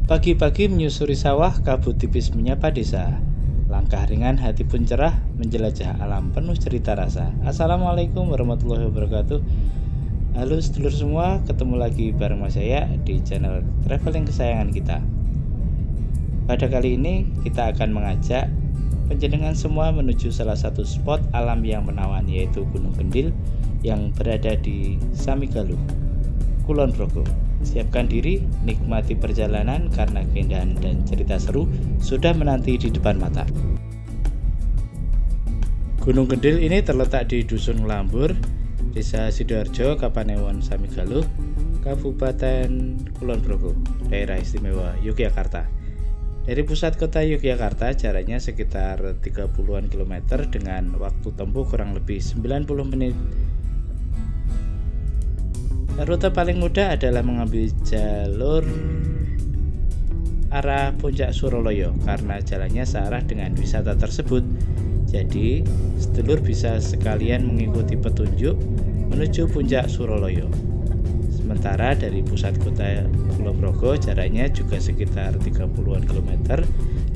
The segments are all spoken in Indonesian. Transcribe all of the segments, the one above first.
Pagi-pagi menyusuri sawah, kabut tipis menyapa desa. Langkah ringan, hati pun cerah, menjelajah alam penuh cerita rasa. Assalamualaikum warahmatullahi wabarakatuh. Halo sedulur semua, ketemu lagi bareng Mas saya di channel traveling kesayangan kita. Pada kali ini kita akan mengajak panjenengan semua menuju salah satu spot alam yang menawan, yaitu Gunung Kendil yang berada di Samigaluh, Kulon Progo. Siapkan diri, nikmati perjalanan karena keindahan dan cerita seru sudah menanti di depan mata. Gunung Kendil ini terletak di Dusun Lambur, Desa Sidoarjo, Kapanewon, Samigaluh, Kabupaten Kulon Progo, Daerah Istimewa Yogyakarta. Dari pusat kota Yogyakarta jaraknya sekitar 30-an kilometer dengan waktu tempuh kurang lebih 90 menit. Rute paling mudah adalah mengambil jalur arah Puncak Suroloyo karena jalannya searah dengan wisata tersebut. Jadi, sedulur bisa sekalian mengikuti petunjuk menuju Puncak Suroloyo. Sementara dari pusat kota Kulon Progo jaraknya juga sekitar 30-an kilometer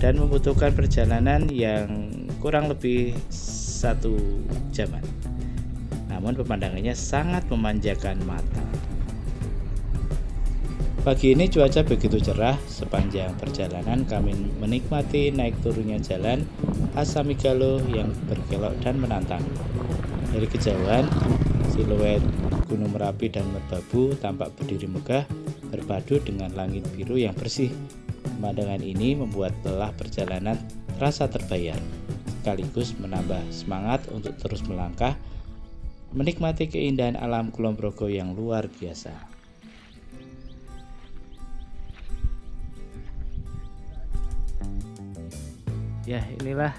dan membutuhkan perjalanan yang kurang lebih 1 jaman. Namun pemandangannya sangat memanjakan mata. Pagi ini cuaca begitu cerah, sepanjang perjalanan kami menikmati naik turunnya jalan khas Samigaluh yang berkelok dan menantang. Dari kejauhan, siluet Gunung Merapi dan Merbabu tampak berdiri megah berpadu dengan langit biru yang bersih. Pemandangan ini membuat lelah perjalanan terasa terbayar, sekaligus menambah semangat untuk terus melangkah menikmati keindahan alam Kulon Progo yang luar biasa. Ya, inilah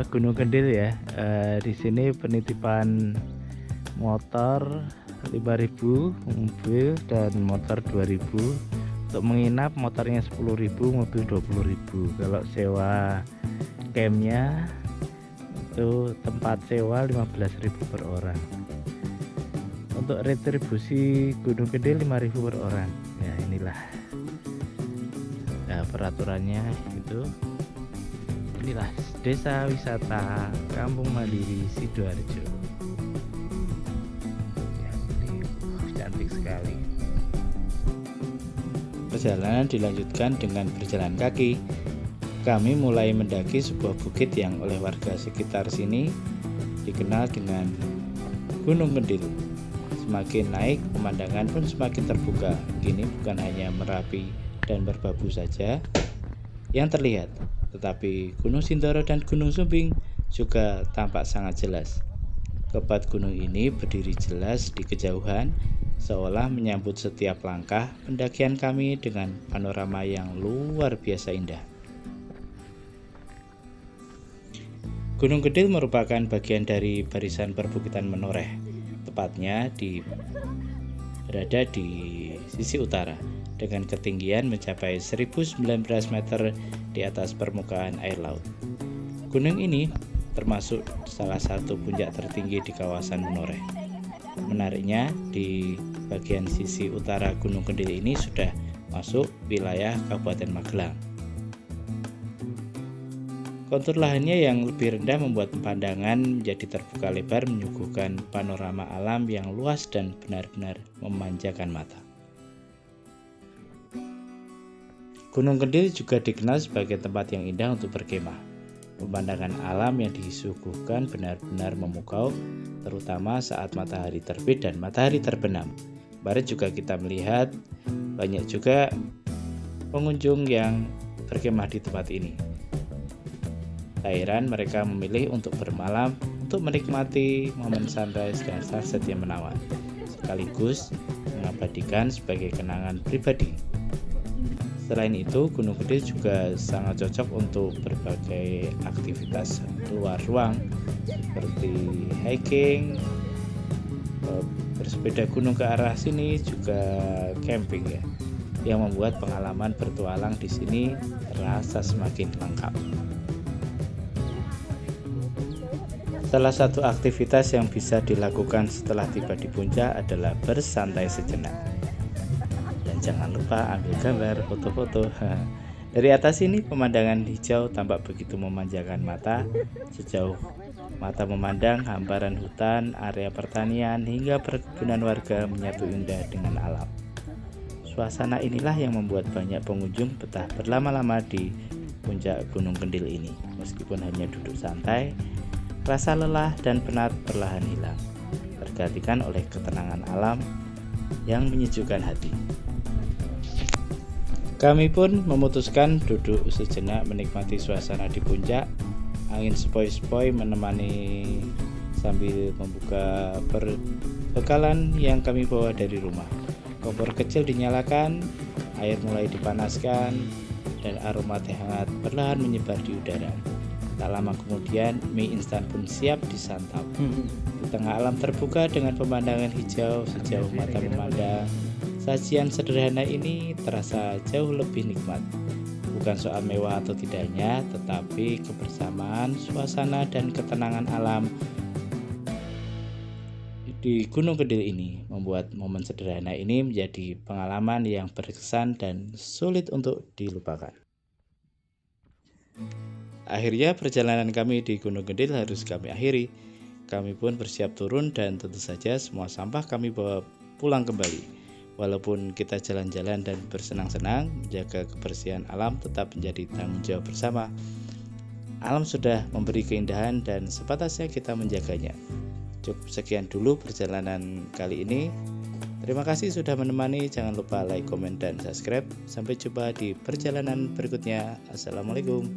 Gunung Kendil ya. Di sini penitipan motor 5.000, mobil dan motor 2.000. Untuk menginap motornya 10.000, mobil 20.000. Kalau sewa campnya itu tempat sewa 15.000 per orang. Untuk retribusi Gunung Kendil 5.000 per orang. Ya, inilah peraturannya itu. Inilah desa wisata Kampung Mandiri Sidoarjo. Ya, ini cantik sekali. Perjalanan dilanjutkan dengan berjalan kaki. Kami mulai mendaki sebuah bukit yang oleh warga sekitar sini dikenal dengan Gunung Kendil. Semakin naik, pemandangan pun semakin terbuka. Kini bukan hanya Merapi dan Merbabu saja yang terlihat, tetapi Gunung Sindoro dan Gunung Sumbing juga tampak sangat jelas. Keempat gunung ini berdiri jelas di kejauhan, seolah menyambut setiap langkah pendakian kami dengan panorama yang luar biasa indah. Gunung Kendil merupakan bagian dari barisan perbukitan Menoreh, tepatnya berada di sisi utara, dengan ketinggian mencapai 1019 meter di atas permukaan air laut. Gunung ini termasuk salah satu puncak tertinggi di kawasan Menoreh. Menariknya, di bagian sisi utara Gunung Kendil ini sudah masuk wilayah Kabupaten Magelang. Kontur lahannya yang lebih rendah membuat pandangan menjadi terbuka lebar, menyuguhkan panorama alam yang luas dan benar-benar memanjakan mata. Gunung Kendil juga dikenal sebagai tempat yang indah untuk berkemah. Pemandangan alam yang disuguhkan benar-benar memukau, terutama saat matahari terbit dan matahari terbenam. Kemarin juga kita melihat banyak juga pengunjung yang berkemah di tempat ini. Tak heran mereka memilih untuk bermalam untuk menikmati momen sunrise dan sunset yang menawan, sekaligus mengabadikan sebagai kenangan pribadi. Selain itu, Gunung Kendil juga sangat cocok untuk berbagai aktivitas luar ruang seperti hiking, bersepeda gunung ke arah sini, juga camping ya, yang membuat pengalaman bertualang di sini terasa semakin lengkap. Salah satu aktivitas yang bisa dilakukan setelah tiba di puncak adalah bersantai sejenak. Dan jangan lupa ambil gambar, foto-foto. Dari atas ini pemandangan hijau tampak begitu memanjakan mata. Sejauh mata memandang, hamparan hutan, area pertanian, hingga perkebunan warga menyatu indah dengan alam. Suasana inilah yang membuat banyak pengunjung betah berlama-lama di puncak Gunung Kendil ini. Meskipun hanya duduk santai, rasa lelah dan penat perlahan hilang, tergantikan oleh ketenangan alam yang menyejukkan hati. Kami pun memutuskan duduk sejenak menikmati suasana di puncak. Angin sepoi-sepoi menemani sambil membuka perbekalan yang kami bawa dari rumah. Kompor kecil dinyalakan, air mulai dipanaskan, dan aroma teh hangat perlahan menyebar di udara. Tak lama kemudian, mie instan pun siap disantap. Di tengah alam terbuka dengan pemandangan hijau sejauh mata memandang, sajian sederhana ini terasa jauh lebih nikmat. Bukan soal mewah atau tidaknya, tetapi kebersamaan, suasana, dan ketenangan alam di Gunung Kendil ini membuat momen sederhana ini menjadi pengalaman yang berkesan dan sulit untuk dilupakan. Akhirnya perjalanan kami di Gunung Kendil harus kami akhiri. Kami pun bersiap turun dan tentu saja semua sampah kami bawa pulang kembali. Walaupun kita jalan-jalan dan bersenang-senang, menjaga kebersihan alam tetap menjadi tanggung jawab bersama. Alam sudah memberi keindahan dan sepantasnya kita menjaganya. Cukup sekian dulu perjalanan kali ini. Terima kasih sudah menemani. Jangan lupa like, komen, dan subscribe. Sampai jumpa di perjalanan berikutnya. Assalamualaikum.